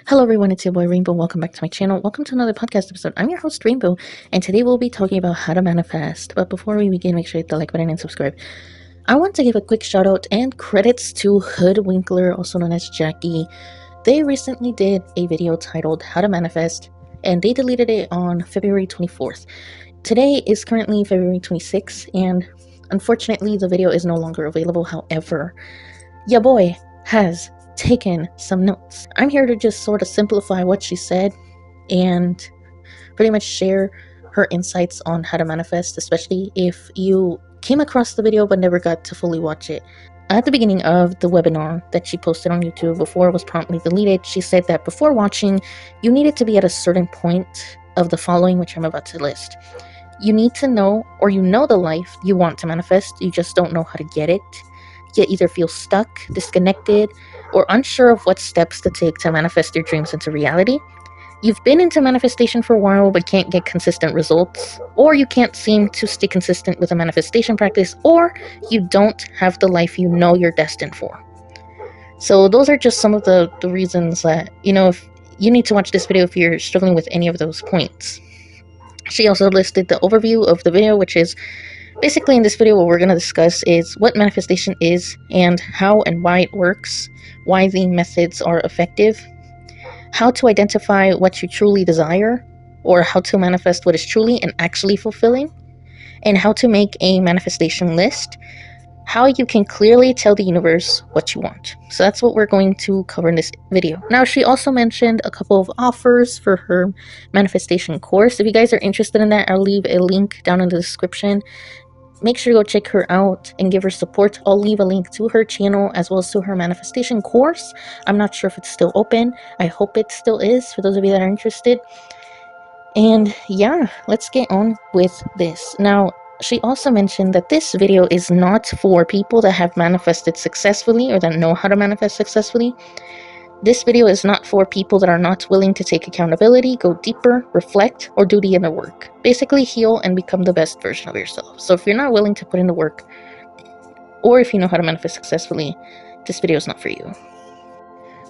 Hello everyone, it's your boy Rainbow. Welcome back to my channel. Welcome to another podcast episode. I'm your host Rainbow, and today we'll be talking about how to manifest. But before we begin, make sure you hit the like button and subscribe. I want to give a quick shout out and credits to Hoodwinkler, also known as Jackie. They recently did a video titled How to Manifest, and they deleted it on February 24th. Today is currently February 26th, and unfortunately the video is no longer available. However, ya boy has taken some notes. I'm here to just sort of simplify what she said and pretty much share her insights on how to manifest, especially if you came across the video but never got to fully watch it. At the beginning of the webinar that she posted on YouTube before it was promptly deleted, she said that before watching, you needed to be at a certain point of the following, which I'm about to list. You need to know, or you know the life you want to manifest, you just don't know how to get it. You either feel stuck, disconnected, or unsure of what steps to take to manifest your dreams into reality. You've been into manifestation for a while but can't get consistent results, or you can't seem to stay consistent with a manifestation practice, or you don't have the life you know you're destined for. So those are just some of the reasons that, if you need to watch this video if you're struggling with any of those points. She also listed the overview of the video, which is basically in this video what we're going to discuss is what manifestation is and how and why it works, why the methods are effective, how to identify what you truly desire, or how to manifest what is truly and actually fulfilling, and how to make a manifestation list, how you can clearly tell the universe what you want. So that's what we're going to cover in this video. Now, she also mentioned a couple of offers for her manifestation course. If you guys are interested in that, I'll leave a link down in the description. Make sure to go check her out and give her support. I'll leave a link to her channel as well as to her manifestation course. I'm not sure if it's still open. I hope it still is for those of you that are interested. And yeah, let's get on with this. Now, she also mentioned that this video is not for people that have manifested successfully or that know how to manifest successfully. This video is not for people that are not willing to take accountability, go deeper, reflect, or do the inner work. Basically, heal and become the best version of yourself. So if you're not willing to put in the work, or if you know how to manifest successfully, this video is not for you.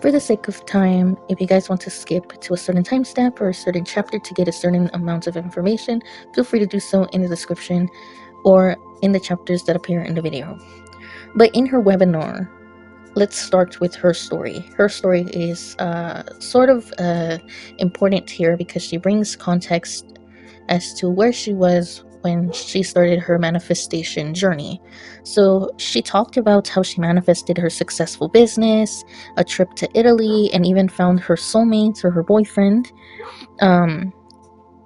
For the sake of time, if you guys want to skip to a certain timestamp or a certain chapter to get a certain amount of information, feel free to do so in the description or in the chapters that appear in the video. But in her webinar, let's start with her story. Her story is sort of important here because she brings context as to where she was when she started her manifestation journey. So she talked about how she manifested her successful business, a trip to Italy, and even found her soulmate or her boyfriend.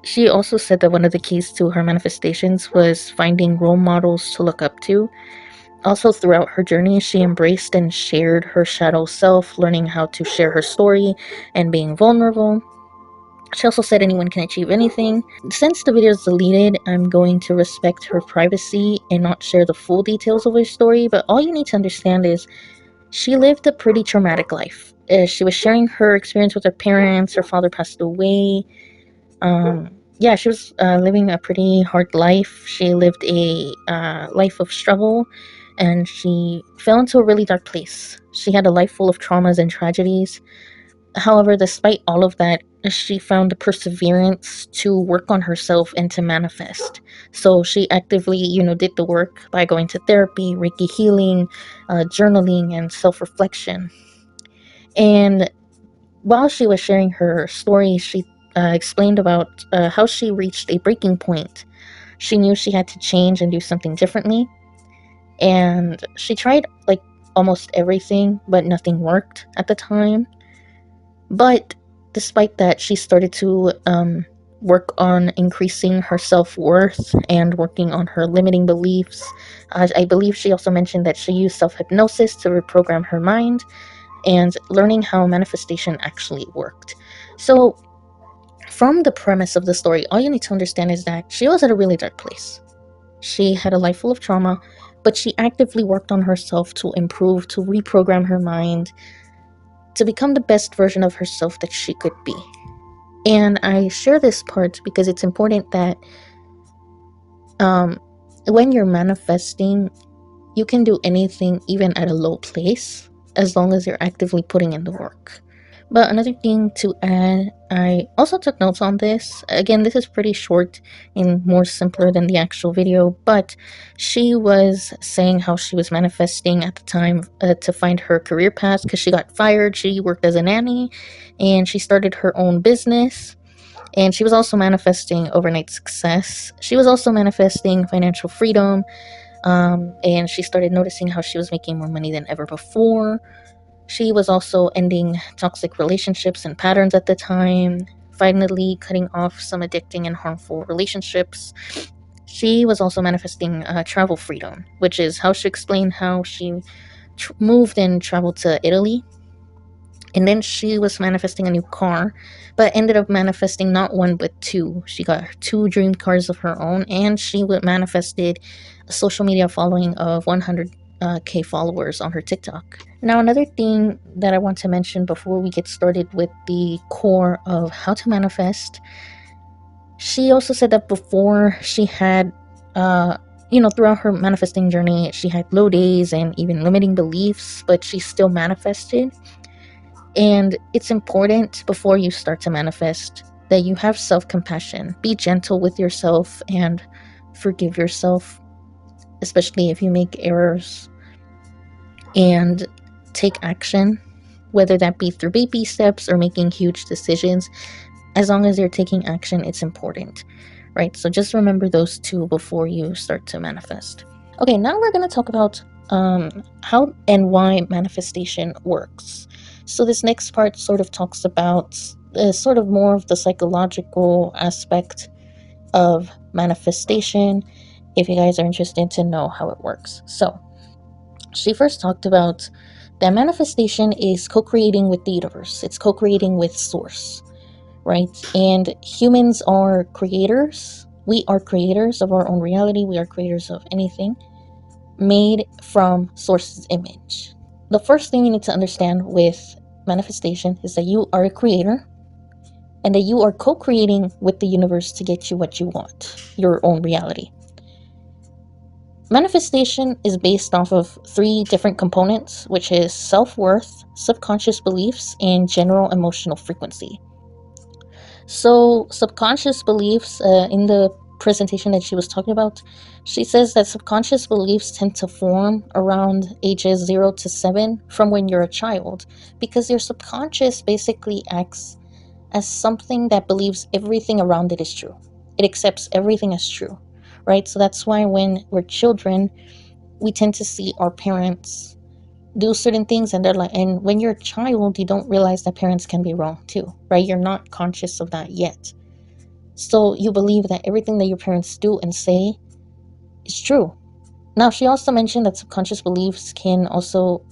She also said that one of the keys to her manifestations was finding role models to look up to. Also, throughout her journey, she embraced and shared her shadow self, learning how to share her story and being vulnerable. She also said anyone can achieve anything. Since the video is deleted, I'm going to respect her privacy and not share the full details of her story, but all you need to understand is she lived a pretty traumatic life. She was sharing her experience with her parents. Her father passed away. Yeah, she was living a pretty hard life. She lived a life of struggle, and she fell into a really dark place. She had a life full of traumas and tragedies. However, despite all of that, she found the perseverance to work on herself and to manifest. So she actively, did the work by going to therapy, Reiki healing, journaling, and self-reflection. And while she was sharing her story, she explained about how she reached a breaking point. She knew she had to change and do something differently. And she tried almost everything, but nothing worked at the time. But despite that, she started to work on increasing her self-worth and working on her limiting beliefs. I believe she also mentioned that she used self-hypnosis to reprogram her mind and learning how manifestation actually worked. So from the premise of the story, all you need to understand is that she was at a really dark place. She had a life full of trauma, but she actively worked on herself to improve, to reprogram her mind, to become the best version of herself that she could be. And I share this part because it's important that when you're manifesting, you can do anything even at a low place as long as you're actively putting in the work. But another thing to add, I also took notes on this. Again, this is pretty short and more simpler than the actual video, but she was saying how she was manifesting at the time to find her career path because she got fired. She worked as a nanny and she started her own business. And she was also manifesting overnight success. She was also manifesting financial freedom. And she started noticing how she was making more money than ever before. She was also ending toxic relationships and patterns at the time, finally cutting off some addicting and harmful relationships. She was also manifesting travel freedom, which is how she explained how she moved and traveled to Italy. And then she was manifesting a new car, but ended up manifesting not one but two. She got two dream cars of her own, and she manifested a social media following of 100K followers on her TikTok. Now, another thing that I want to mention before we get started with the core of how to manifest, she also said that before she had, throughout her manifesting journey, she had low days and even limiting beliefs, but she still manifested. And it's important before you start to manifest that you have self compassion. Be gentle with yourself and forgive yourself, especially if you make errors, and take action, whether that be through baby steps or making huge decisions. As long as you're taking action, it's important, right? So just remember those two before you start to manifest. Okay, now we're going to talk about how and why manifestation works. So this next part sort of talks about sort of more of the psychological aspect of manifestation, if you guys are interested to know how it works. So she first talked about that manifestation is co-creating with the universe. It's co-creating with source, right? And humans are creators. We are creators of our own reality. We are creators of anything made from source's image. The first thing you need to understand with manifestation is that you are a creator and that you are co-creating with the universe to get you what you want, your own reality. Manifestation is based off of three different components, which is self-worth, subconscious beliefs, and general emotional frequency. So subconscious beliefs, in the presentation that she was talking about, she says that subconscious beliefs tend to form around ages 0 to 7 from when you're a child, because your subconscious basically acts as something that believes everything around it is true. It accepts everything as true, right? So that's why when we're children, we tend to see our parents do certain things and they're like, and when you're a child, you don't realize that parents can be wrong too, right? You're not conscious of that yet. So you believe that everything that your parents do and say is true. Now, she also mentioned that subconscious beliefs can also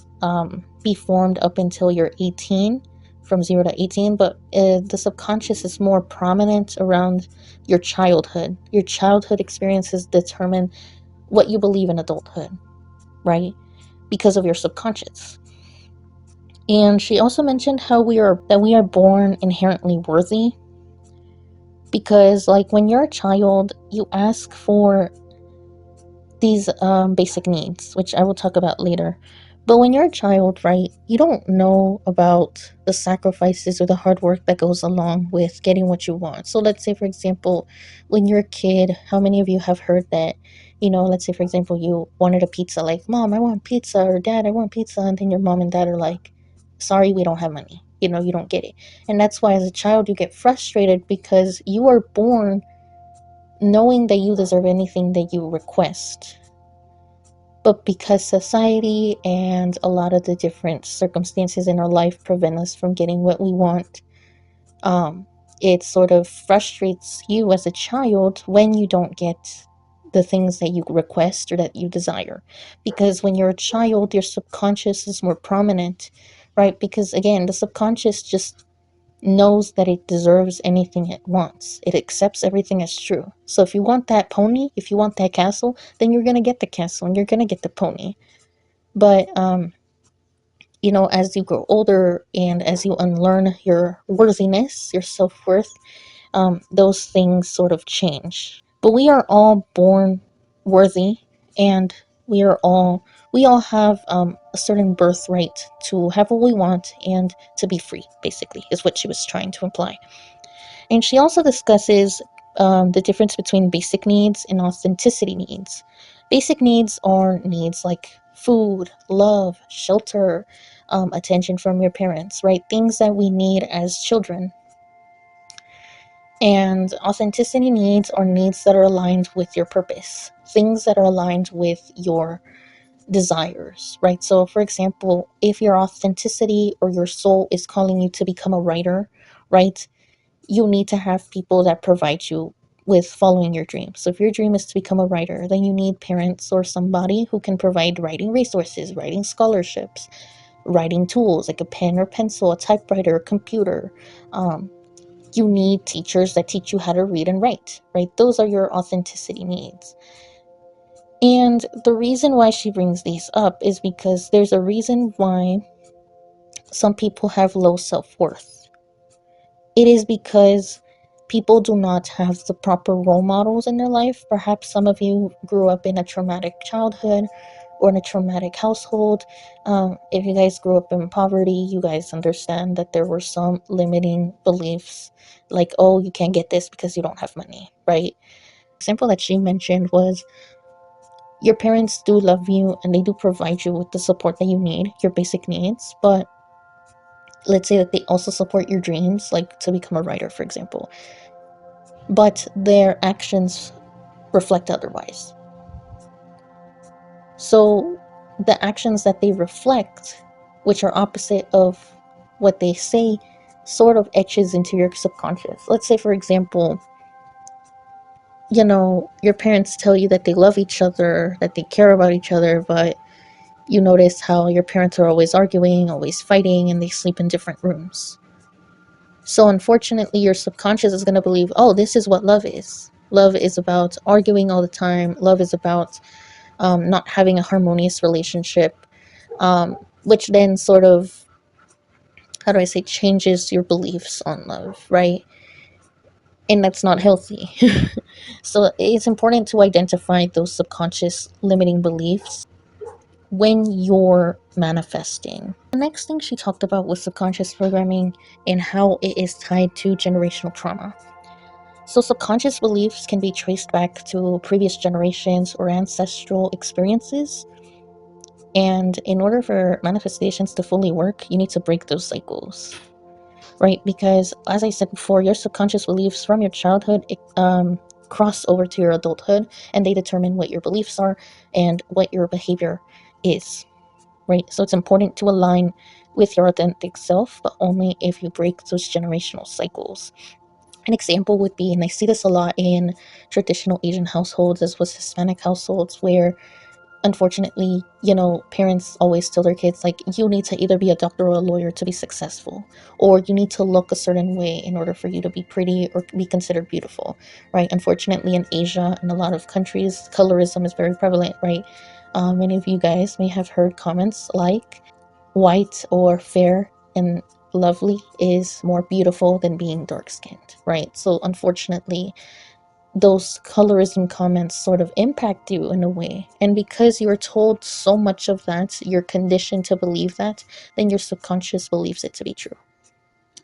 be formed up until you're 18, from 0 to 18, but the subconscious is more prominent around your childhood. Your childhood experiences determine what you believe in adulthood, right? Because of your subconscious. And she also mentioned how we are born inherently worthy, because like when you're a child, you ask for these basic needs, which I will talk about later. But when you're a child, right, you don't know about the sacrifices or the hard work that goes along with getting what you want. So let's say, for example, when you're a kid, how many of you have heard that, let's say, for example, you wanted a pizza, like, Mom, I want pizza, or Dad, I want pizza. And then your mom and dad are like, sorry, we don't have money. You don't get it. And that's why as a child, you get frustrated because you are born knowing that you deserve anything that you request. But because society and a lot of the different circumstances in our life prevent us from getting what we want, it sort of frustrates you as a child when you don't get the things that you request or that you desire. Because when you're a child, your subconscious is more prominent, right? Because again, the subconscious just knows that it deserves anything it wants. It accepts everything as true. So if you want that pony, if you want that castle, then you're going to get the castle and you're going to get the pony. But as you grow older and as you unlearn your worthiness, your self-worth, those things sort of change. But we are all born worthy, and We are all we all have a certain birthright to have what we want and to be free, basically, is what she was trying to imply. And she also discusses the difference between basic needs and authenticity needs. Basic needs are needs like food, love, shelter, attention from your parents, right? Things that we need as children. And authenticity needs are needs that are aligned with your purpose, things that are aligned with your desires, right? So, for example, if your authenticity or your soul is calling you to become a writer, right, you need to have people that provide you with following your dreams. So, if your dream is to become a writer, then you need parents or somebody who can provide writing resources, writing scholarships, writing tools like a pen or pencil, a typewriter, a computer. You need teachers that teach you how to read and write, right? Those are your authenticity needs. And the reason why she brings these up is because there's a reason why some people have low self worth. It is because people do not have the proper role models in their life. Perhaps some of you grew up in a traumatic childhood or in a traumatic household. If you guys grew up in poverty, you guys understand that there were some limiting beliefs like, oh, you can't get this because you don't have money, right? Example that she mentioned was your parents do love you and they do provide you with the support that you need, your basic needs, but let's say that they also support your dreams, like to become a writer, for example, but their actions reflect otherwise. So the actions that they reflect, which are opposite of what they say, sort of etches into your subconscious. Let's say, for example, your parents tell you that they love each other, that they care about each other, but you notice how your parents are always arguing, always fighting, and they sleep in different rooms. So, unfortunately, your subconscious is going to believe, oh, this is what love is. Love is about arguing all the time. Love is about not having a harmonious relationship, which then sort of, how do I say, changes your beliefs on love, right? And that's not healthy. So, it's important to identify those subconscious limiting beliefs when you're manifesting. The next thing she talked about was subconscious programming and how it is tied to generational trauma. So, subconscious beliefs can be traced back to previous generations or ancestral experiences. And in order for manifestations to fully work, you need to break those cycles, right? Because, as I said before, your subconscious beliefs from your childhood cross over to your adulthood and they determine what your beliefs are and what your behavior is, right? So it's important to align with your authentic self, but only if you break those generational cycles. An example would be, and I see this a lot in traditional Asian households as well as Hispanic households, where unfortunately, parents always tell their kids, like, you need to either be a doctor or a lawyer to be successful, or you need to look a certain way in order for you to be pretty or be considered beautiful, right? Unfortunately, in Asia and a lot of countries, colorism is very prevalent, right? Many of you guys may have heard comments like, white or fair and lovely is more beautiful than being dark skinned, right? So, unfortunately, those colorism comments sort of impact you in a way. And because you're told so much of that, you're conditioned to believe that, then your subconscious believes it to be true.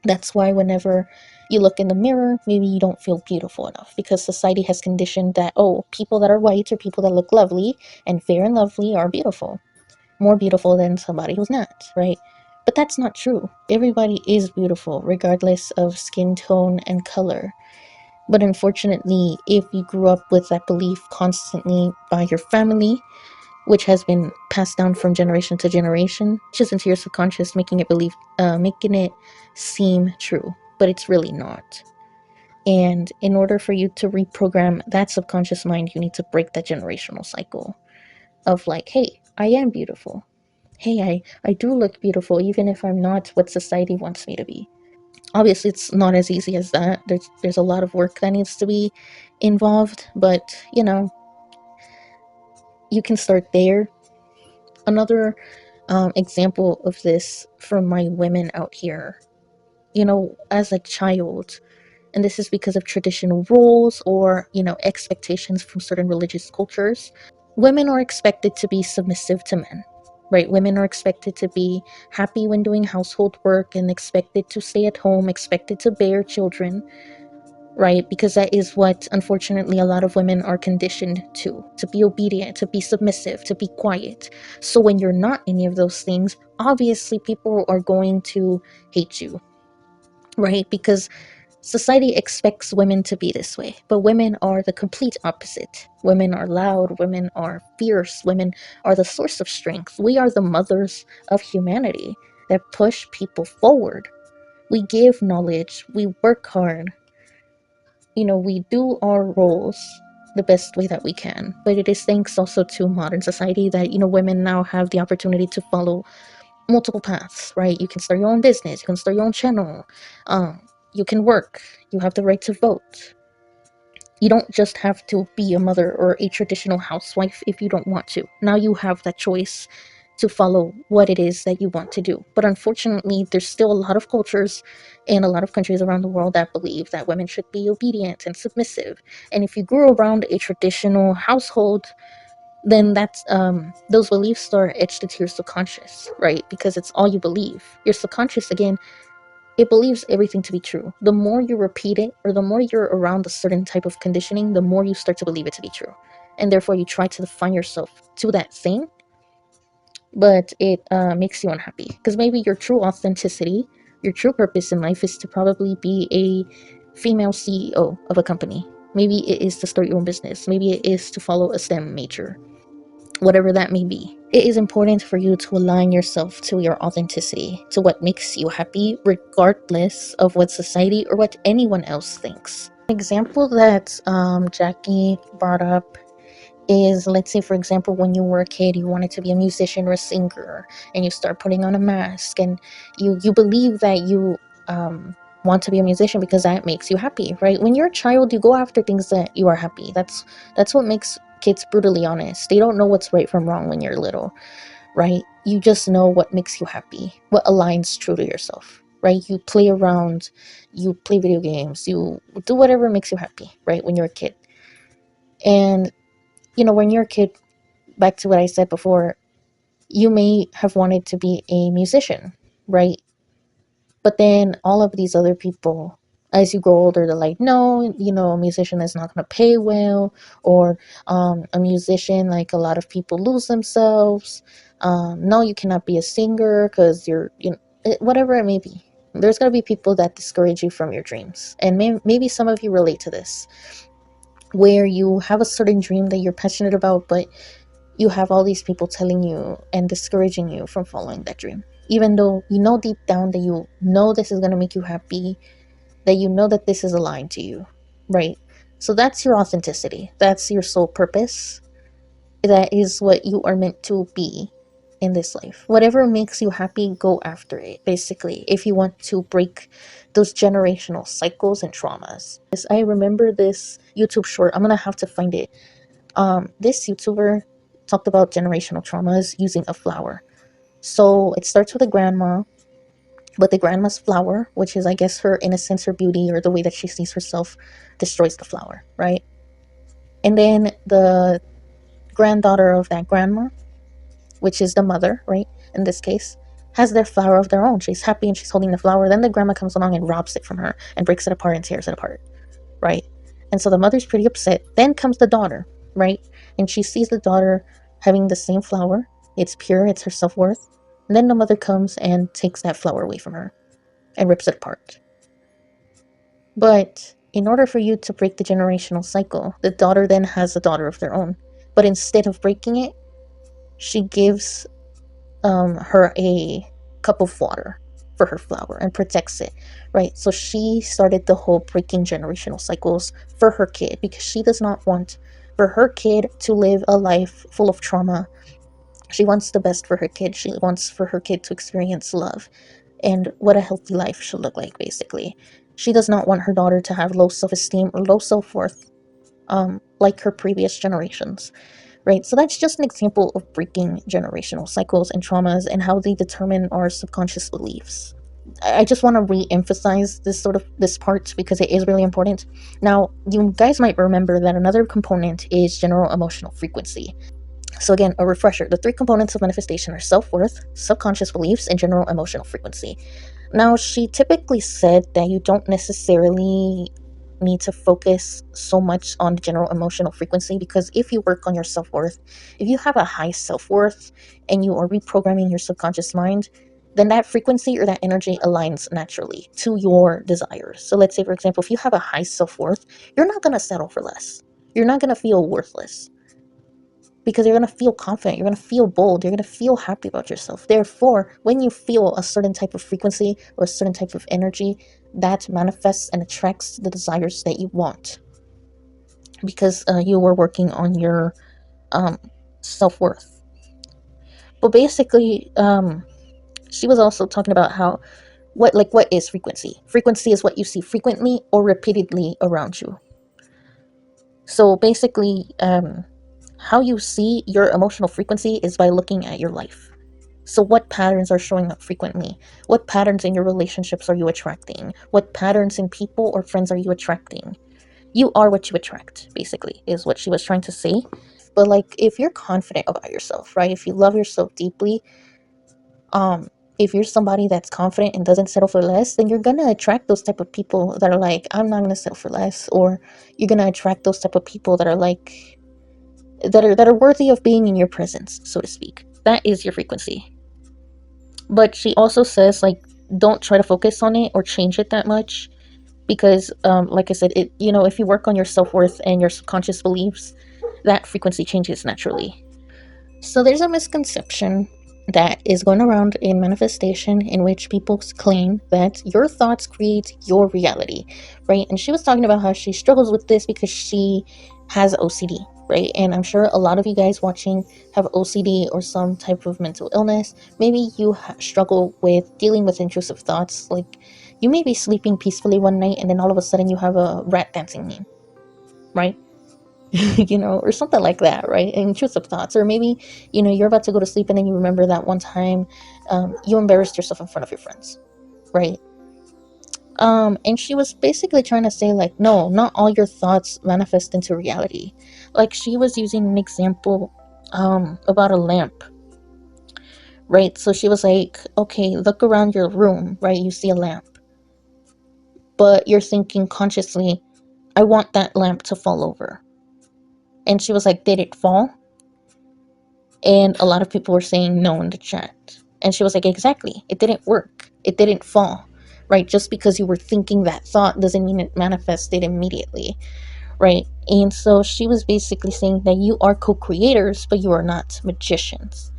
That's why whenever you look in the mirror, maybe you don't feel beautiful enough because society has conditioned that, oh, people that are white or people that look lovely and fair and lovely are beautiful, more beautiful than somebody who's not, right? But that's not true. Everybody is beautiful, regardless of skin tone and color. But unfortunately, if you grew up with that belief constantly by your family, which has been passed down from generation to generation, just into your subconscious, making it seem true, but it's really not. And in order for you to reprogram that subconscious mind, you need to break that generational cycle of like, hey, I am beautiful. Hey, I do look beautiful, even if I'm not what society wants me to be. Obviously, it's not as easy as that. There's a lot of work that needs to be involved, but you can start there. Another example of this from my women out here, as a child, and this is because of traditional rules or expectations from certain religious cultures. women are expected to be submissive to men, right? Women are expected to be happy when doing household work and expected to stay at home, expected to bear children, right? Because that is what, unfortunately, a lot of women are conditioned to be obedient, to be submissive, to be quiet. So when you're not any of those things, obviously people are going to hate you, right? Because society expects women to be this way, but women are the complete opposite. Women are loud, women are fierce, women are the source of strength. We are the mothers of humanity that push people forward. We give knowledge, we work hard, we do our roles the best way that we can. But it is thanks also to modern society that, women now have the opportunity to follow multiple paths, right? You can start your own business, you can start your own channel, you can work, you have the right to vote. You don't just have to be a mother or a traditional housewife if you don't want to. Now you have that choice to follow what it is that you want to do. But unfortunately, there's still a lot of cultures in a lot of countries around the world that believe that women should be obedient and submissive. And if you grew around a traditional household, then that's those beliefs are etched into your subconscious, right? Because it's all you believe. Your subconscious, again, it believes everything to be true. The more you repeat it, or the more you're around a certain type of conditioning, the more you start to believe it to be true. And therefore, you try to define yourself to that thing, but it makes you unhappy. Because maybe your true authenticity, your true purpose in life is to probably be a female CEO of a company. Maybe it is to start your own business. Maybe it is to follow a STEM major, whatever that may be. It is important for you to align yourself to your authenticity, to what makes you happy, regardless of what society or what anyone else thinks. An example that Jackie brought up is, let's say, for example, when you were a kid, you wanted to be a musician or a singer, and you start putting on a mask, and you believe that you want to be a musician because that makes you happy, right? When you're a child, you go after things that you are happy. That's what makes kids brutally honest. They don't know what's right from wrong when you're little, right? You just know what makes you happy, what aligns true to yourself, right? You play around, you play video games, you do whatever makes you happy, right? When you're a kid. And when you're a kid, back to what I said before, you may have wanted to be a musician, right? But then all of these other people, as you grow older, they're like, no, a musician is not going to pay well, or a musician, like a lot of people lose themselves. No, you cannot be a singer because whatever it may be. There's going to be people that discourage you from your dreams. And maybe some of you relate to this, where you have a certain dream that you're passionate about, but you have all these people telling you and discouraging you from following that dream. Even though you know deep down that you know this is going to make you happy, that you know that this is aligned to you, right? So that's your authenticity. That's your soul purpose. That is what you are meant to be in this life. Whatever makes you happy, go after it, basically, if you want to break those generational cycles and traumas. I remember this YouTube short. I'm going to have to find it. This YouTuber talked about generational traumas using a flower. So it starts with a grandma, but the grandma's flower, which is, I guess, her innocence, her beauty, or the way that she sees herself, destroys the flower, right? And then the granddaughter of that grandma, which is the mother, right, in this case, has their flower of their own. She's happy and she's holding the flower. Then the grandma comes along and robs it from her and breaks it apart and tears it apart, right? And so the mother's pretty upset. Then comes the daughter, right? And she sees the daughter having the same flower. It's pure, it's her self-worth. And then the mother comes and takes that flower away from her and rips it apart. But in order for you to break the generational cycle, the daughter then has a daughter of their own. But instead of breaking it, she gives her a cup of water for her flower and protects it, right? So she started the whole breaking generational cycles for her kid, because she does not want for her kid to live a life full of trauma. She wants the best for her kid. She wants for her kid to experience love and what a healthy life should look like, basically. She does not want her daughter to have low self-esteem or low self-worth, like her previous generations, right? So that's just an example of breaking generational cycles and traumas and how they determine our subconscious beliefs. I just want to re-emphasize this part because it is really important. Now, you guys might remember that another component is general emotional frequency. So again, a refresher. The three components of manifestation are self-worth, subconscious beliefs, and general emotional frequency. Now, she typically said that you don't necessarily need to focus so much on the general emotional frequency, because if you work on your self-worth, if you have a high self-worth and you are reprogramming your subconscious mind, then that frequency or that energy aligns naturally to your desires. So let's say, for example, if you have a high self-worth, you're not going to settle for less. You're not going to feel worthless, because you're going to feel confident, you're going to feel bold, you're going to feel happy about yourself. Therefore, when you feel a certain type of frequency or a certain type of energy, that manifests and attracts the desires that you want, because you were working on your self-worth. But basically, she was also talking about how what is frequency. Frequency is what you see frequently or repeatedly around you. So basically, how you see your emotional frequency is by looking at your life. So what patterns are showing up frequently? What patterns in your relationships are you attracting? What patterns in people or friends are you attracting? You are what you attract, basically, is what she was trying to say. But like, if you're confident about yourself, right? If you love yourself deeply, if you're somebody that's confident and doesn't settle for less, then you're gonna attract those type of people that are like, I'm not gonna settle for less. Or you're gonna attract those type of people that are like, that are worthy of being in your presence, so to speak. That is your frequency. But she also says, like, don't try to focus on it or change it that much, because like I said, it, you know, if you work on your self-worth and your subconscious beliefs, that frequency changes naturally. So there's a misconception that is going around in manifestation, in which people claim that your thoughts create your reality, right? And she was talking about how she struggles with this because she has OCD, right? And I'm sure a lot of you guys watching have OCD or some type of mental illness. Maybe you struggle with dealing with intrusive thoughts. Like, you may be sleeping peacefully one night and then all of a sudden you have a rat dancing meme, right? You know, or something like that, right? Intrusive thoughts. Or maybe, you know, you're about to go to sleep and then you remember that one time you embarrassed yourself in front of your friends, right? And she was basically trying to say, like, no, not all your thoughts manifest into reality. Like, she was using an example about a lamp, right? So she was like, okay, look around your room, right? You see a lamp, but you're thinking consciously, I want that lamp to fall over. And she was like, did it fall? And a lot of people were saying no in the chat. And she was like, exactly. It didn't work. It didn't fall. Right? Just because you were thinking that thought doesn't mean it manifested immediately. Right? And so she was basically saying that you are co-creators, but you are not magicians.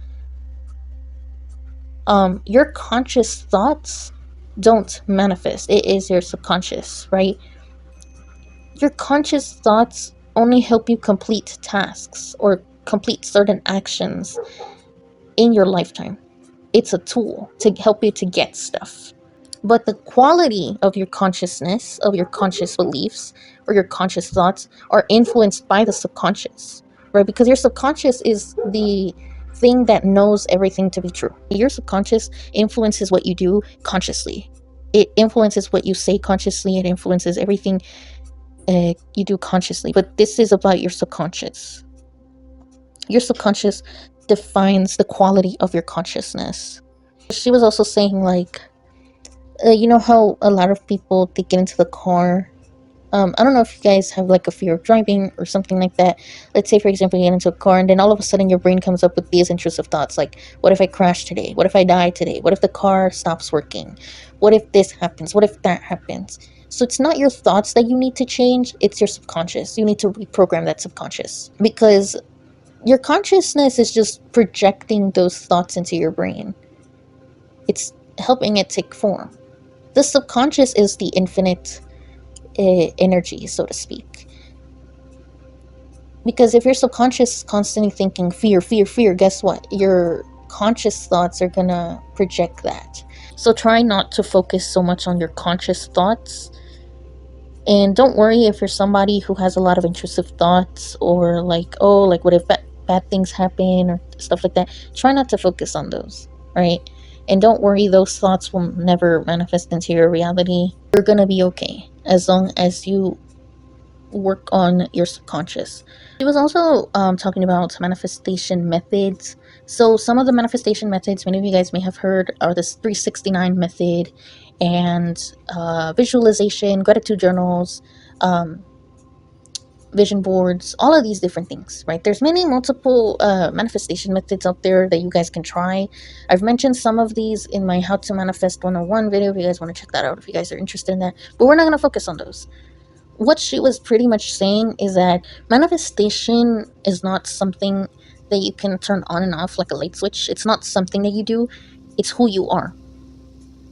Your conscious thoughts don't manifest. It is your subconscious, right? Your conscious thoughts only help you complete tasks or complete certain actions in your lifetime. It's a tool to help you to get stuff. But the quality of your consciousness, of your conscious beliefs, or your conscious thoughts are influenced by the subconscious, right? Because your subconscious is the thing that knows everything to be true. Your subconscious influences what you do consciously. It influences what you say consciously. It influences everything you do consciously. But this is about your subconscious. Your subconscious defines the quality of your consciousness. She was also saying, like, you know how a lot of people, they get into the car. I don't know if you guys have like a fear of driving or something like that. Let's say, for example, you get into a car and then all of a sudden your brain comes up with these intrusive thoughts like, what if I crash today? What if I die today? What if the car stops working? What if this happens? What if that happens? So it's not your thoughts that you need to change, it's your subconscious. You need to reprogram that subconscious, because your consciousness is just projecting those thoughts into your brain. It's helping it take form. The subconscious is the infinite energy, so to speak. Because if your subconscious is constantly thinking fear, fear, fear, guess what? Your conscious thoughts are gonna project that. So try not to focus so much on your conscious thoughts. And don't worry if you're somebody who has a lot of intrusive thoughts, or like, oh, like what if bad things happen or stuff like that. Try not to focus on those, right? And don't worry, those thoughts will never manifest into your reality. You're gonna be okay as long as you work on your subconscious. She was also talking about manifestation methods. So some of the manifestation methods many of you guys may have heard are this 369 method and visualization, gratitude journals, um, vision boards, all of these different things, right? There's many multiple manifestation methods out there that you guys can try. I've mentioned some of these in my How to Manifest 101 video if you guys want to check that out, if you guys are interested in that. But we're not going to focus on those. What she was pretty much saying is that manifestation is not something that you can turn on and off like a light switch. It's not something that you do, it's who you are.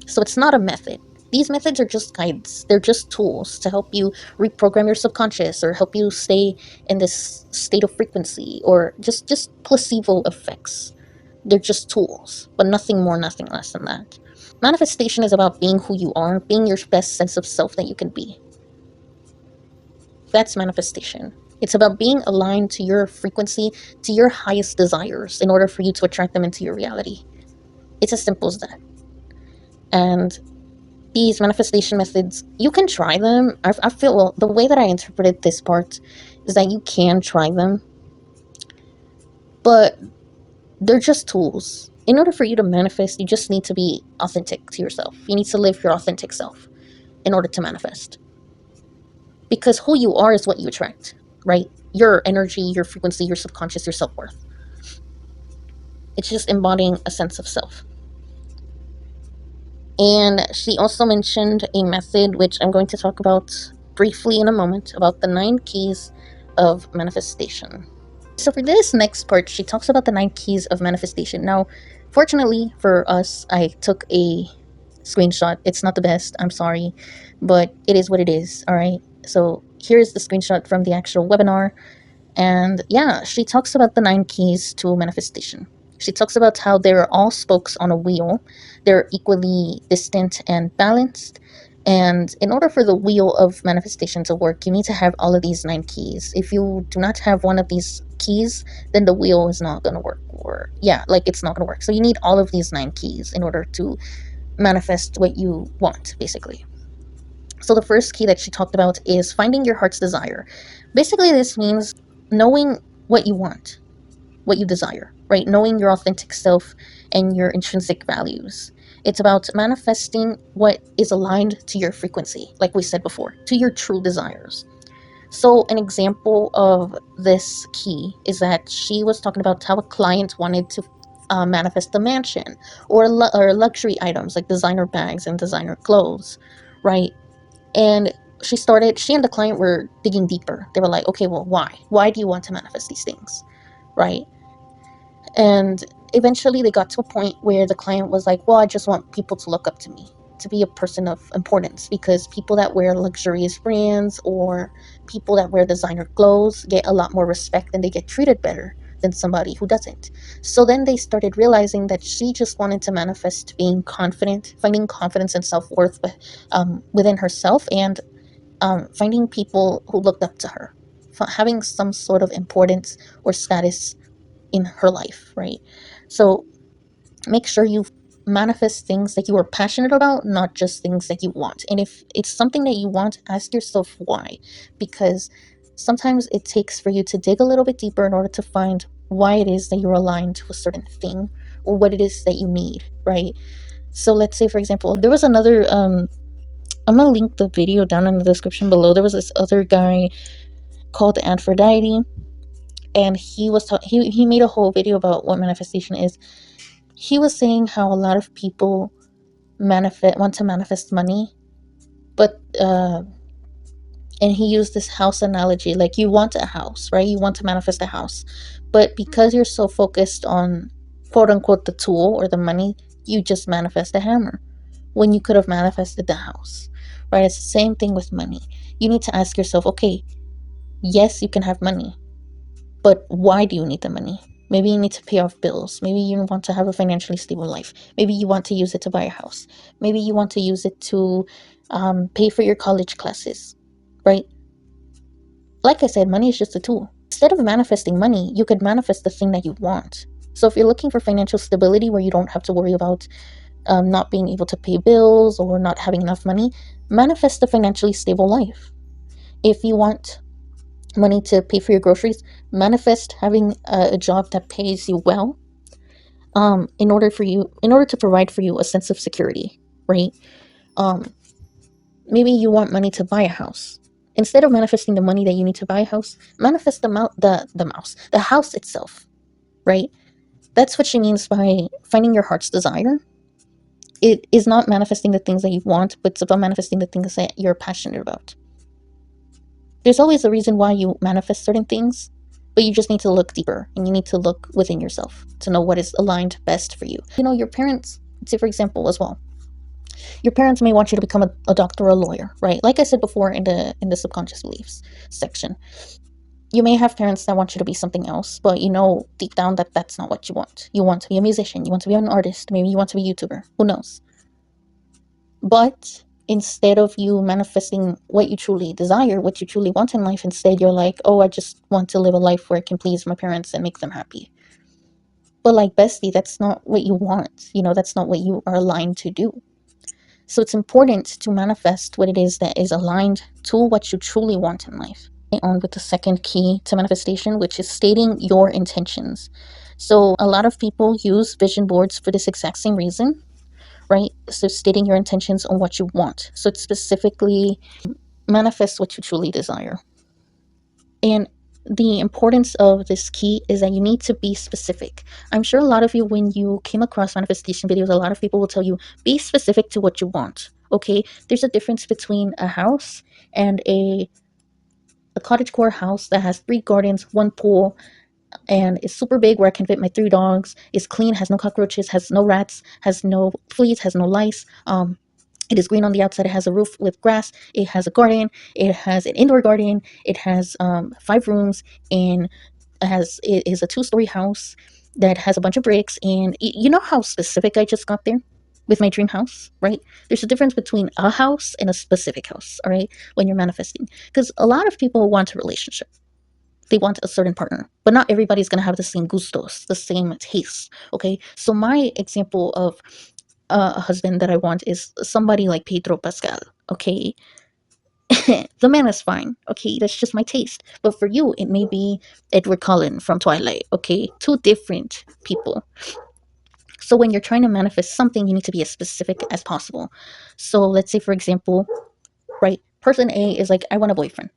So it's not a method. These methods are just guides. They're just tools to help you reprogram your subconscious or help you stay in this state of frequency, or just placebo effects. They're just tools, but nothing more, nothing less than that. Manifestation is about being who you are, being your best sense of self that you can be. That's manifestation. It's about being aligned to your frequency, to your highest desires, in order for you to attract them into your reality. It's as simple as that. And these manifestation methods, you can try them. I feel, well, the way that I interpreted this part is that you can try them, but they're just tools. In order for you to manifest, you just need to be authentic to yourself. You need to live your authentic self in order to manifest. Because who you are is what you attract, right? Your energy, your frequency, your subconscious, your self-worth. It's just embodying a sense of self. And she also mentioned a method which I'm going to talk about briefly in a moment, about the 9 keys of manifestation. So for this next part, she talks about the 9 keys of manifestation. Now, fortunately for us, I took a screenshot. It's not the best, I'm sorry, but it is what it is, all right? So here's the screenshot from the actual webinar. And yeah, she talks about the 9 keys to manifestation. She talks about how they're all spokes on a wheel. They're equally distant and balanced. And in order for the wheel of manifestation to work, you need to have all of these 9 keys. If you do not have one of these keys, then the wheel is not going to work. Or, yeah, like it's not going to work. So you need all of these 9 keys in order to manifest what you want, basically. So the first key that she talked about is finding your heart's desire. Basically, this means knowing what you want, what you desire, right? Knowing your authentic self and your intrinsic values. It's about manifesting what is aligned to your frequency, like we said before, to your true desires. So an example of this key is that she was talking about how a client wanted to manifest a mansion or luxury items like designer bags and designer clothes, right? And she and the client were digging deeper. They were like, okay, well, why do you want to manifest these things, right? And eventually they got to a point where the client was like, well, I just want people to look up to me, to be a person of importance, because people that wear luxurious brands or people that wear designer clothes get a lot more respect and they get treated better than somebody who doesn't. So then they started realizing that she just wanted to manifest being confident, finding confidence and self-worth within herself, and finding people who looked up to her, having some sort of importance or status in her life, right? So make sure you manifest things that you are passionate about, not just things that you want. And if it's something that you want, ask yourself why, because sometimes it takes for you to dig a little bit deeper in order to find why it is that you're aligned to a certain thing or what it is that you need, right? So let's say, for example, there was another I'm gonna link the video down in the description below. There was this other guy called Aphrodite, and he made a whole video about what manifestation is. He was saying how a lot of people want to manifest money, but and he used this house analogy, like you want a house, right? You want to manifest a house, but because you're so focused on quote unquote the tool or the money, you just manifest a hammer when you could have manifested the house, right? It's the same thing with money. You need to ask yourself, okay, yes, you can have money, but why do you need the money? Maybe you need to pay off bills. Maybe you want to have a financially stable life. Maybe you want to use it to buy a house. Maybe you want to use it to pay for your college classes, right? Like I said, money is just a tool. Instead of manifesting money, you could manifest the thing that you want. So if you're looking for financial stability where you don't have to worry about not being able to pay bills or not having enough money, manifest a financially stable life. If you want money to pay for your groceries. Manifest having a job that pays you well, in order to provide for you a sense of security, right? um Maybe you want money to buy a house. Instead of manifesting the money that you need to buy a house, manifest the house itself, right? That's what she means by finding your heart's desire. It is not manifesting the things that you want, but it's about manifesting the things that you're passionate about. There's always a reason why you manifest certain things, but you just need to look deeper and you need to look within yourself to know what is aligned best for you. Your parents, say for example, as well, your parents may want you to become a doctor or a lawyer, right? Like I said before in the subconscious beliefs section, you may have parents that want you to be something else, but you know deep down that that's not what you want. You want to be a musician, you want to be an artist, maybe you want to be a YouTuber, who knows. But instead of you manifesting what you truly desire, what you truly want in life, instead you're like, oh, I just want to live a life where I can please my parents and make them happy. But like, bestie, that's not what you want. That's not what you are aligned to do. So it's important to manifest what it is that is aligned to what you truly want in life. On with the second key to manifestation, which is stating your intentions. So a lot of people use vision boards for this exact same reason, right? So stating your intentions on what you want. So it specifically manifests what you truly desire. And the importance of this key is that you need to be specific. I'm sure a lot of you, when you came across manifestation videos, a lot of people will tell you, be specific to what you want. Okay, there's a difference between a house and a cottagecore house that has 3 gardens, 1 pool, and is super big where I can fit my 3 dogs. Is clean, has no cockroaches, has no rats, has no fleas, has no lice. It is green on the outside. It has a roof with grass. It has a garden. It has an indoor garden. It has 5 rooms, and it is a 2-story house that has a bunch of bricks. And you know how specific I just got there with my dream house, right? There's a difference between a house and a specific house, all right? When you're manifesting, because a lot of people want a relationship. They want a certain partner, but not everybody's gonna have the same gustos, the same tastes. Okay, so my example of a husband that I want is somebody like Pedro Pascal. Okay, the man is fine. Okay, that's just my taste. But for you, it may be Edward Cullen from Twilight. Okay, 2 different people. So when you're trying to manifest something, you need to be as specific as possible. So let's say, for example, right, person A is like, I want a boyfriend.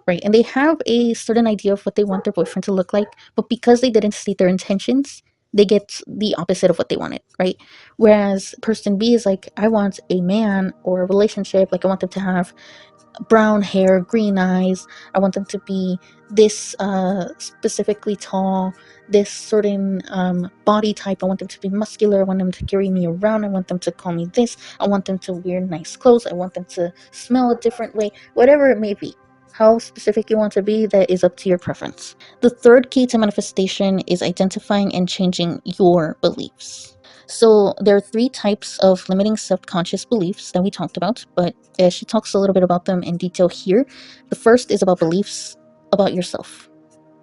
Right, and they have a certain idea of what they want their boyfriend to look like, but because they didn't state their intentions, they get the opposite of what they wanted, right? Whereas person B is like, I want a man or a relationship, like I want them to have brown hair, green eyes. I want them to be this specifically tall, this certain body type. I want them to be muscular. I want them to carry me around. I want them to call me this. I want them to wear nice clothes. I want them to smell a different way. Whatever it may be. How specific you want to be, that is up to your preference. The third key to manifestation is identifying and changing your beliefs. So there are 3 types of limiting subconscious beliefs that we talked about, but she talks a little bit about them in detail here. The first is about beliefs about yourself.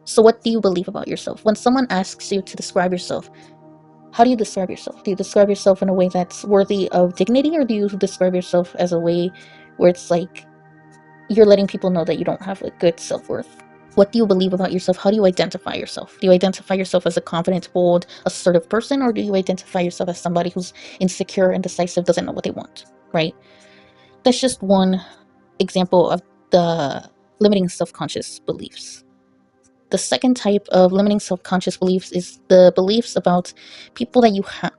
So what do you believe about yourself? When someone asks you to describe yourself, how do you describe yourself? Do you describe yourself in a way that's worthy of dignity, or do you describe yourself as a way where it's like you're letting people know that you don't have a good self-worth? What do you believe about yourself? How do you identify yourself? Do you identify yourself as a confident, bold, assertive person, or do you identify yourself as somebody who's insecure, indecisive, doesn't know what they want, right? That's just one example of the limiting self-conscious beliefs. The second type of limiting self-conscious beliefs is the beliefs about people that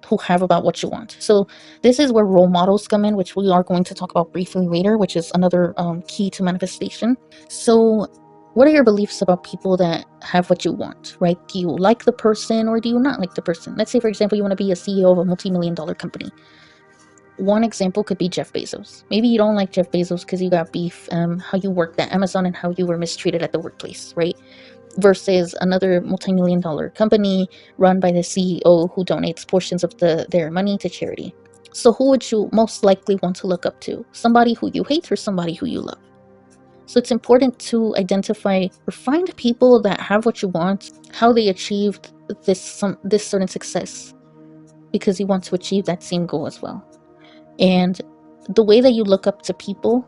who have about what you want. So this is where role models come in, which we are going to talk about briefly later, which is another key to manifestation. So what are your beliefs about people that have what you want, right? Do you like the person or do you not like the person? Let's say, for example, you want to be a CEO of a multi-million-dollar company. One example could be Jeff Bezos. Maybe you don't like Jeff Bezos because you got beef, how you worked at Amazon and how you were mistreated at the workplace, right? Versus another multi-million-dollar company run by the CEO who donates portions of their money to charity. So who would you most likely want to look up to? Somebody who you hate or somebody who you love? So it's important to identify or find people that have what you want, how they achieved this certain success, because you want to achieve that same goal as well. And the way that you look up to people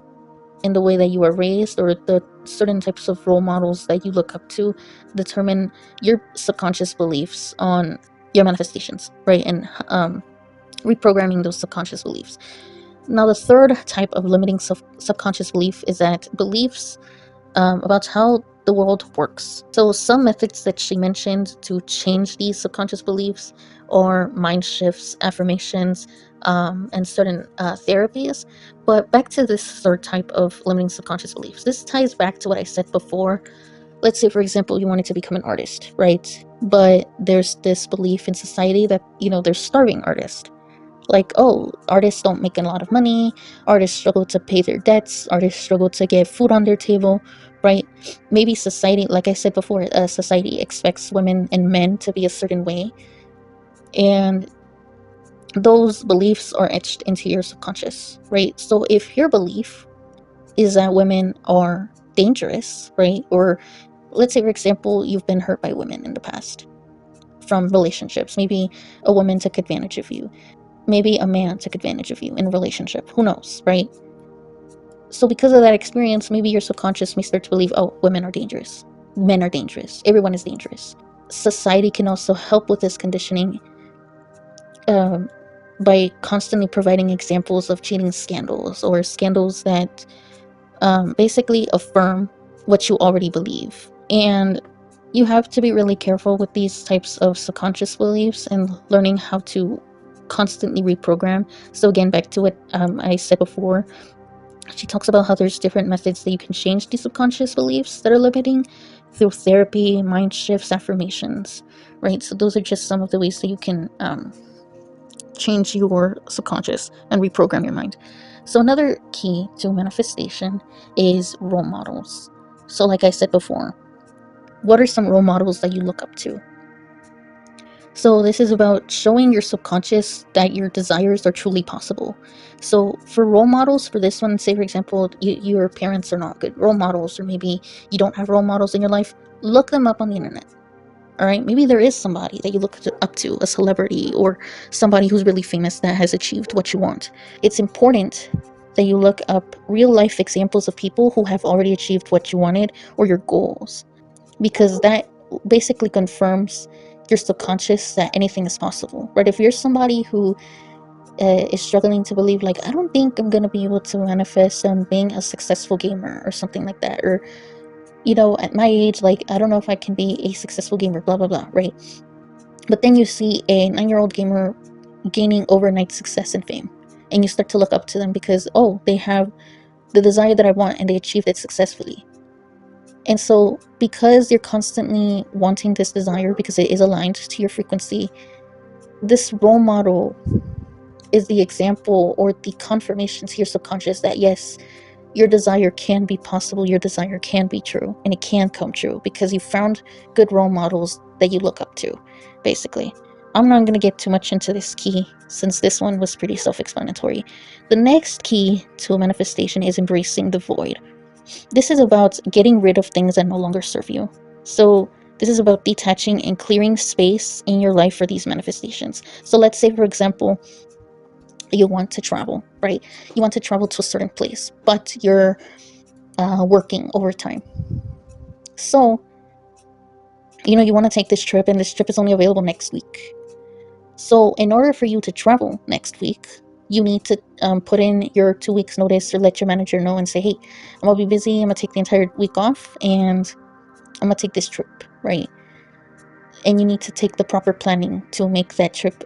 and the way that you are raised, or the certain types of role models that you look up to, determine your subconscious beliefs on your manifestations, right? And reprogramming those subconscious beliefs. Now, the third type of limiting subconscious belief is that beliefs about how the world works. So some methods that she mentioned to change these subconscious beliefs are mind shifts, affirmations, and certain therapies. But back to this third type of limiting subconscious beliefs. This ties back to what I said before. Let's say, for example, you wanted to become an artist, right? But there's this belief in society that, there's starving artists. Like, oh, artists don't make a lot of money, artists struggle to pay their debts, artists struggle to get food on their table, right? Maybe society, like I said before, society expects women and men to be a certain way, and those beliefs are etched into your subconscious, right? So if your belief is that women are dangerous, right? Or let's say, for example, you've been hurt by women in the past from relationships. Maybe a woman took advantage of you. Maybe a man took advantage of you in a relationship. Who knows, right? So because of that experience, maybe your subconscious may start to believe, oh, women are dangerous. Men are dangerous. Everyone is dangerous. Society can also help with this conditioning by constantly providing examples of cheating scandals, or scandals that basically affirm what you already believe. And you have to be really careful with these types of subconscious beliefs and learning how to constantly reprogram. So again, back to what I said before, she talks about how there's different methods that you can change these subconscious beliefs that are limiting through therapy, mind shifts, affirmations, right? So those are just some of the ways that you can change your subconscious and reprogram your mind. So another key to manifestation is role models. So like I said before, what are some role models that you look up to? So this is about showing your subconscious that your desires are truly possible. So for role models, for this one, say for example, your parents are not good role models, or maybe you don't have role models in your life, look them up on the internet. All right, maybe there is somebody that you look up to, a celebrity or somebody who's really famous that has achieved what you want. It's important that you look up real life examples of people who have already achieved what you wanted or your goals, because that basically confirms your subconscious that anything is possible, right? If you're somebody who is struggling to believe, like, I don't think I'm gonna be able to manifest being a successful gamer or something like that, or at my age, like, I don't know if I can be a successful gamer, blah blah blah, right? But then you see a 9-year-old gamer gaining overnight success and fame, and you start to look up to them because, oh, they have the desire that I want and they achieved it successfully. And so because you're constantly wanting this desire because it is aligned to your frequency, this role model is the example or the confirmation to your subconscious that yes, your desire can be possible, your desire can be true, and it can come true because you found good role models that you look up to, basically. I'm not going to get too much into this key since this one was pretty self-explanatory. The next key to a manifestation is embracing the void. This is about getting rid of things that no longer serve you. So this is about detaching and clearing space in your life for these manifestations. So let's say, for example, you want to travel, right? You want to travel to a certain place, but you're working overtime. So, you want to take this trip, and this trip is only available next week. So in order for you to travel next week, you need to put in your 2 weeks notice, or let your manager know and say, hey, I'm gonna be busy, I'm gonna take the entire week off, and I'm gonna take this trip, right? And you need to take the proper planning to make that trip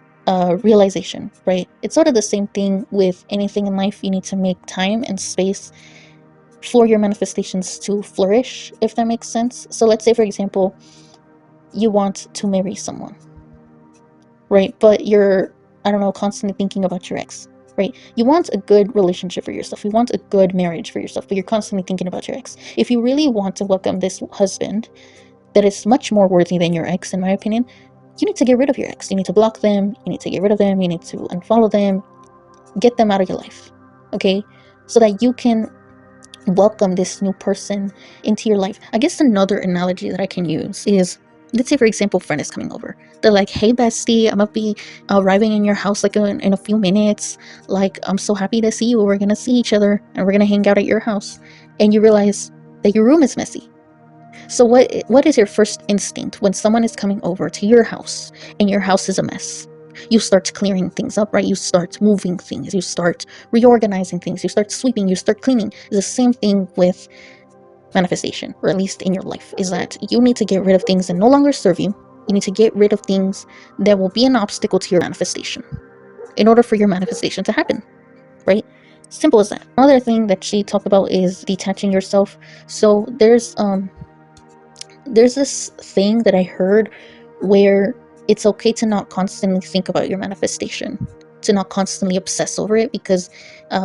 realization, right? It's sort of the same thing with anything in life. You need to make time and space for your manifestations to flourish, if that makes sense. So let's say, for example, you want to marry someone, right? But you're, I don't know, constantly thinking about your ex, right? You want a good relationship for yourself. You want a good marriage for yourself, but you're constantly thinking about your ex. If you really want to welcome this husband that is much more worthy than your ex, in my opinion, you need to get rid of your ex. You need to block them. You need to get rid of them. You need to unfollow them. Get them out of your life, okay? So that you can welcome this new person into your life. I guess another analogy that I can use is let's say for example, friend is coming over. They're like, hey bestie, I'm gonna be arriving in your house like in a few minutes. Like, I'm so happy to see you. We're gonna see each other and we're gonna hang out at your house. And you realize that your room is messy. So what is your first instinct when someone is coming over to your house and your house is a mess? You start clearing things up, right? You start moving things, you start reorganizing things, you start sweeping, you start cleaning. It's the same thing with manifestation, or at least in your life, is that you need to get rid of things that no longer serve you. You need to get rid of things that will be an obstacle to your manifestation in order for your manifestation to happen, right? Simple as that. Another thing that she talked about is detaching yourself. So there's this thing that I heard where it's okay to not constantly think about your manifestation, to not constantly obsess over it, because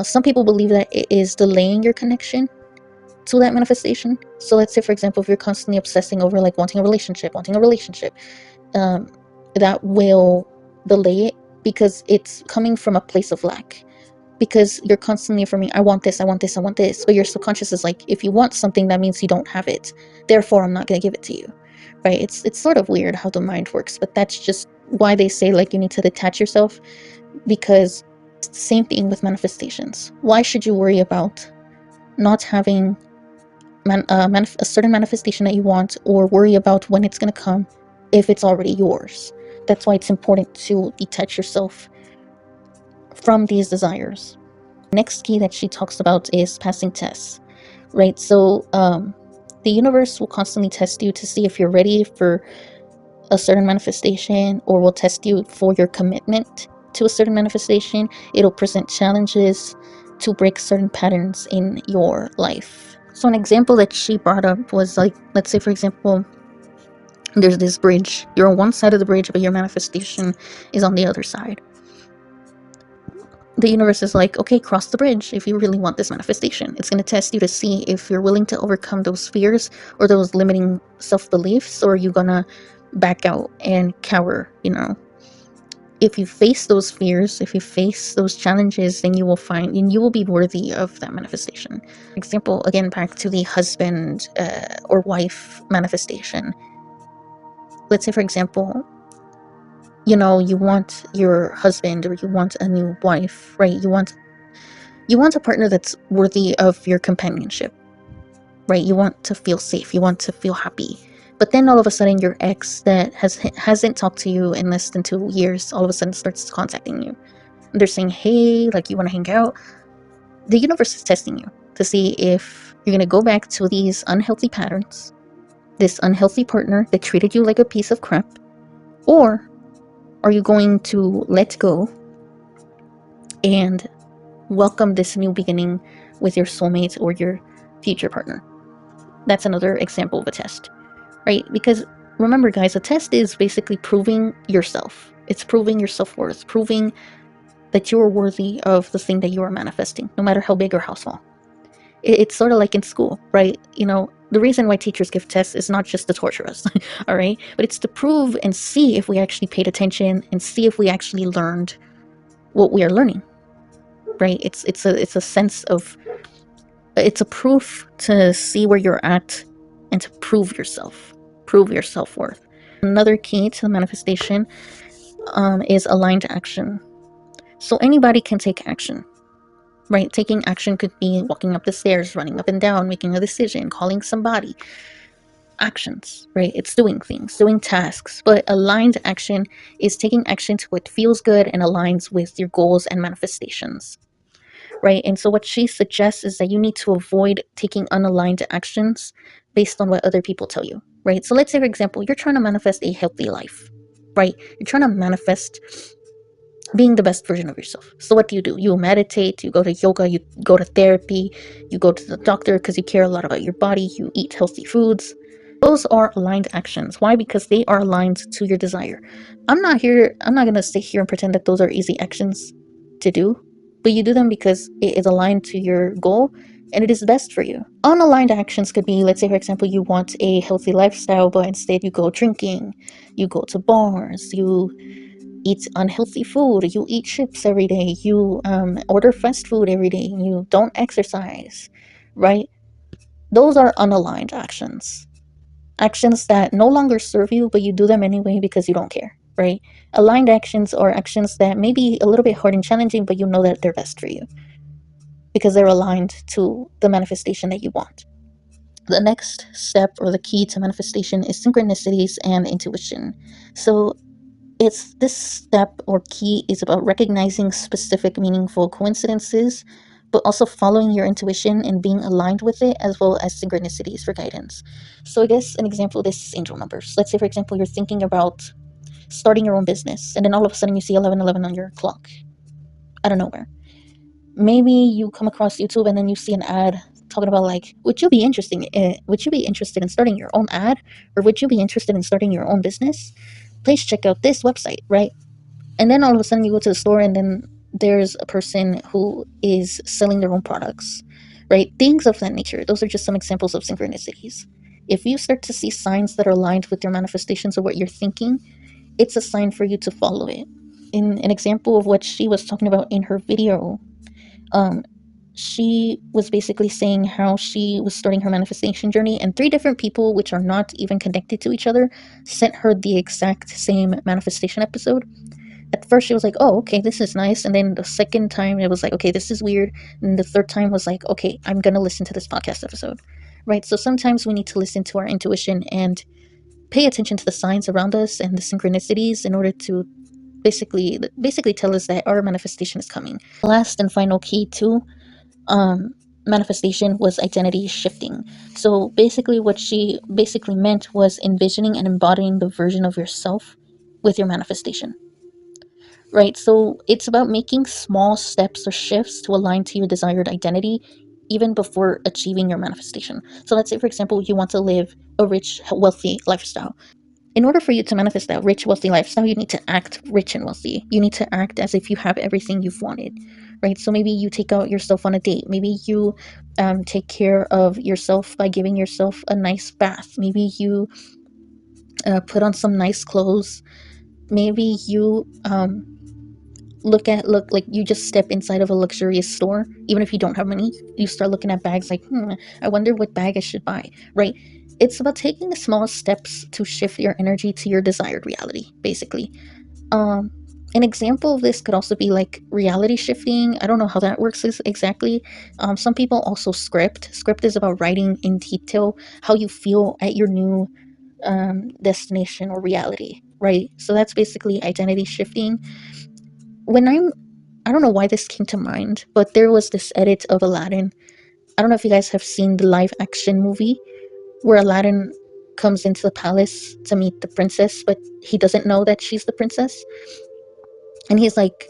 some people believe that it is delaying your connection to that manifestation. So let's say, for example, if you're constantly obsessing over like wanting a relationship, um, that will delay it because it's coming from a place of lack. Because you're constantly affirming, I want this, I want this, I want this. But your subconscious is like, if you want something, that means you don't have it. Therefore, I'm not going to give it to you. Right? It's sort of weird how the mind works, but that's just why they say like you need to detach yourself, because it's the same thing with manifestations. Why should you worry about not having a certain manifestation that you want, or worry about when it's going to come if it's already yours? That's why it's important to detach yourself from these desires. Next key that she talks about is passing tests, right? So the universe will constantly test you to see if you're ready for a certain manifestation, or will test you for your commitment to a certain manifestation. It'll present challenges to break certain patterns in your life. So an example that she brought up was like, let's say for example, there's this bridge. You're on one side of the bridge, but your manifestation is on the other side. The universe is like, okay, cross the bridge if you really want this manifestation. It's going to test you to see if you're willing to overcome those fears or those limiting self-beliefs, or are you going to back out and cower, you know? If you face those fears, if you face those challenges, then you will find, and you will be worthy of that manifestation. Example, again, back to the husband or wife manifestation. Let's say, for example, you know, you want your husband or you want a new wife, right? You want a partner that's worthy of your companionship, right? You want to feel safe, you want to feel happy. But then all of a sudden your ex that hasn't talked to you in less than 2 years all of a sudden starts contacting you. They're saying, hey, like, you want to hang out? The universe is testing you to see if you're going to go back to these unhealthy patterns, this unhealthy partner that treated you like a piece of crap, or are you going to let go and welcome this new beginning with your soulmate or your future partner? That's another example of a test, right? Because remember, guys, a test is basically proving yourself. It's proving your self-worth, proving that you're worthy of the thing that you are manifesting, no matter how big or how small. It's sort of like in school, right? You know, the reason why teachers give tests is not just to torture us, all right? But it's to prove and see if we actually paid attention and see if we actually learned what we are learning, right? It's a sense of, it's a proof to see where you're at and to prove yourself, prove your self-worth. Another key to the manifestation is aligned action. So anybody can take action, right? Taking action could be walking up the stairs, running up and down, making a decision, calling somebody. Actions, right? It's doing things, doing tasks. But aligned action is taking action to what feels good and aligns with your goals and manifestations, right? And so what she suggests is that you need to avoid taking unaligned actions based on what other people tell you, right? So let's say, for example, you're trying to manifest a healthy life, right? You're trying to manifest being the best version of yourself. So what do? You meditate, you go to yoga, you go to therapy, you go to the doctor because you care a lot about your body, you eat healthy foods. Those are aligned actions. Why? Because they are aligned to your desire. I'm not going to sit here and pretend that those are easy actions to do, but you do them because it is aligned to your goal and it is best for you. Unaligned actions could be, let's say, for example, you want a healthy lifestyle, but instead you go drinking, you go to bars, you eat unhealthy food, you eat chips every day, you order fast food every day, you don't exercise, right? Those are unaligned actions. actions that no longer serve you, but you do them anyway because you don't care, right? Aligned actions are actions that may be a little bit hard and challenging, but you know that they're best for you because they're aligned to the manifestation that you want. The next step or the key to manifestation is synchronicities and intuition. So it's this step or key is about recognizing specific meaningful coincidences, but also following your intuition and being aligned with it, as well as synchronicities for guidance. So I guess an example of this is angel numbers. Let's say, for example, you're thinking about starting your own business, and then all of a sudden you see 1111 on your clock out of nowhere. Maybe you come across YouTube and then you see an ad talking about like, would you be interested in starting your own ad, or would you be interested in starting your own business? Please check out this website, right? And then all of a sudden you go to the store and then there's a person who is selling their own products, right? Things of that nature. Those are just some examples of synchronicities. If you start to see signs that are aligned with your manifestations of what you're thinking, it's a sign for you to follow it. In an example of what she was talking about in her video, um, she was basically saying how she was starting her manifestation journey, and three different people, which are not even connected to each other, sent her the exact same manifestation episode. At first she was like, oh, okay, this is nice. And then the second time it was like, okay, this is weird. And the third time was like, okay, I'm going to listen to this podcast episode. Right. So sometimes we need to listen to our intuition and pay attention to the signs around us and the synchronicities in order to basically tell us that our manifestation is coming. Last and final key to manifestation was identity shifting. So basically what she basically meant was envisioning and embodying the version of yourself with your manifestation, right? So it's about making small steps or shifts to align to your desired identity even before achieving your manifestation. So let's say, for example, you want to live a rich, wealthy lifestyle. In order for you to manifest that rich, wealthy lifestyle, you need to act rich and wealthy. You need to act as if you have everything you've wanted, right? So maybe you take out yourself on a date. Maybe you take care of yourself by giving yourself a nice bath. Maybe you put on some nice clothes. Maybe you look like you just step inside of a luxurious store. Even if you don't have money, you start looking at bags like, I wonder what bag I should buy, right? It's about taking small steps to shift your energy to your desired reality, basically. um an example of this could also be like reality shifting. I don't know how that works exactly. Some people also script is about writing in detail how you feel at your new destination or reality, right? So that's basically identity shifting. When I don't know why this came to mind, but there was this edit of Aladdin. I don't know if you guys have seen the live action movie where Aladdin comes into the palace to meet the princess, but he doesn't know that she's the princess. And he's like,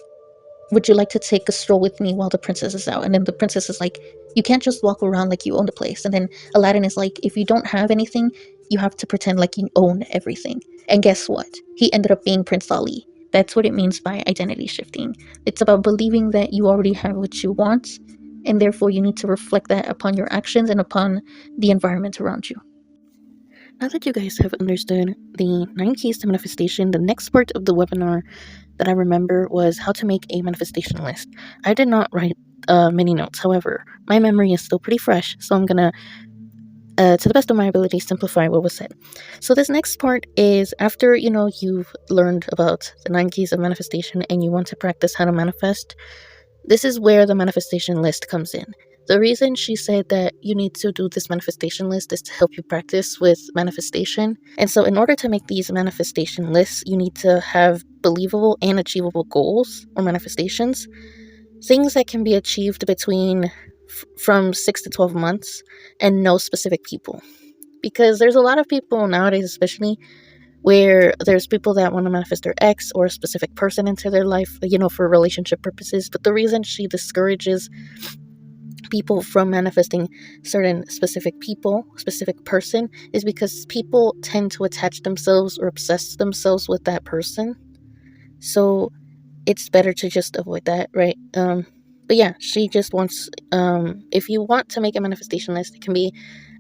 would you like to take a stroll with me while the princess is out? And then the princess is like, you can't just walk around like you own the place. And then Aladdin is like, if you don't have anything, you have to pretend like you own everything. And guess what? He ended up being Prince Ali. That's what it means by identity shifting. It's about believing that you already have what you want, and therefore you need to reflect that upon your actions and upon the environment around you. Now that you guys have understood the 9 keys to manifestation, the next part of the webinar that I remember was how to make a manifestation list. I did not write many notes, however, my memory is still pretty fresh, so I'm gonna, to the best of my ability, simplify what was said. So this next part is after you've learned about the 9 keys of manifestation and you want to practice how to manifest. This is where the manifestation list comes in. The reason she said that you need to do this manifestation list is to help you practice with manifestation. And so, in order to make these manifestation lists, you need to have believable and achievable goals or manifestations, things that can be achieved between from 6 to 12 months, and no specific people. Because there's a lot of people nowadays, especially, where there's people that want to manifest their ex or a specific person into their life, for relationship purposes. But the reason she discourages people from manifesting certain specific people, specific person, is because people tend to attach themselves or obsess themselves with that person. So it's better to just avoid that, right? But yeah, she just wants, if you want to make a manifestation list, it can be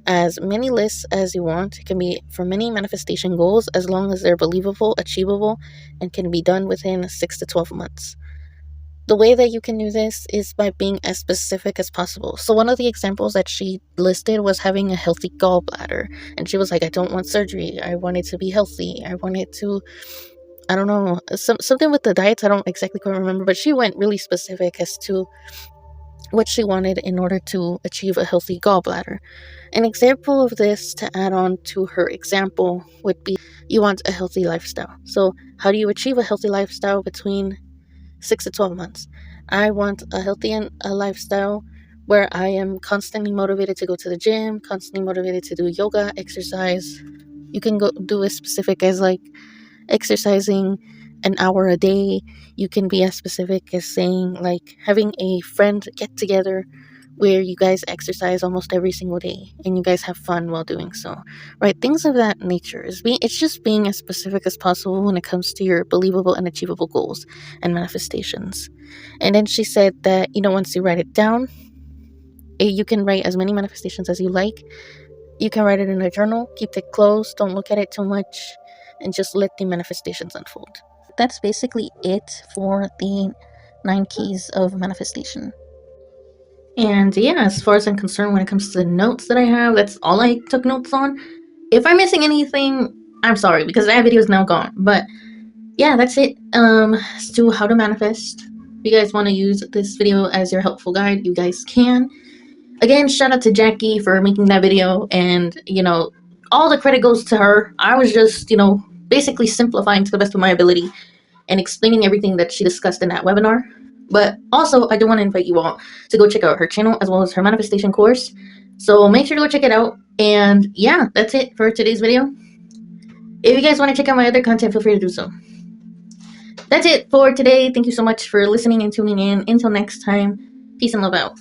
as many lists as you want. It can be for many manifestation goals, as long as they're believable, achievable, and can be done within 6 to 12 months. The way that you can do this is by being as specific as possible. So one of the examples that she listed was having a healthy gallbladder. And she was like, I don't want surgery. I want it to be healthy. I want it to, I don't know, something with the diets. I don't exactly quite remember, but she went really specific as to what she wanted in order to achieve a healthy gallbladder. An example of this to add on to her example would be you want a healthy lifestyle. So how do you achieve a healthy lifestyle between 6 to 12 months? I want a healthy a lifestyle where I am constantly motivated to go to the gym, constantly motivated to do yoga, exercise. You can go do as specific as like exercising an hour a day. You can be as specific as saying like having a friend get together where you guys exercise almost every single day and you guys have fun while doing so, right? Things of that nature. It's just being as specific as possible when it comes to your believable and achievable goals and manifestations. And then she said that, once you write it down, you can write as many manifestations as you like. You can write it in a journal, keep it close, don't look at it too much, and just let the manifestations unfold. That's basically it for the 9 keys of manifestation. And yeah, as far as I'm concerned, when it comes to the notes that I have, that's all I took notes on. If I'm missing anything, I'm sorry, because that video is now gone. But yeah, that's it. As to how to manifest. If you guys want to use this video as your helpful guide, you guys can. Again, shout out to Jackie for making that video, and all the credit goes to her. I was just, basically simplifying to the best of my ability and explaining everything that she discussed in that webinar. But also, I do want to invite you all to go check out her channel as well as her manifestation course. So make sure to go check it out. And yeah, that's it for today's video. If you guys want to check out my other content, feel free to do so. That's it for today. Thank you so much for listening and tuning in. Until next time, peace and love out.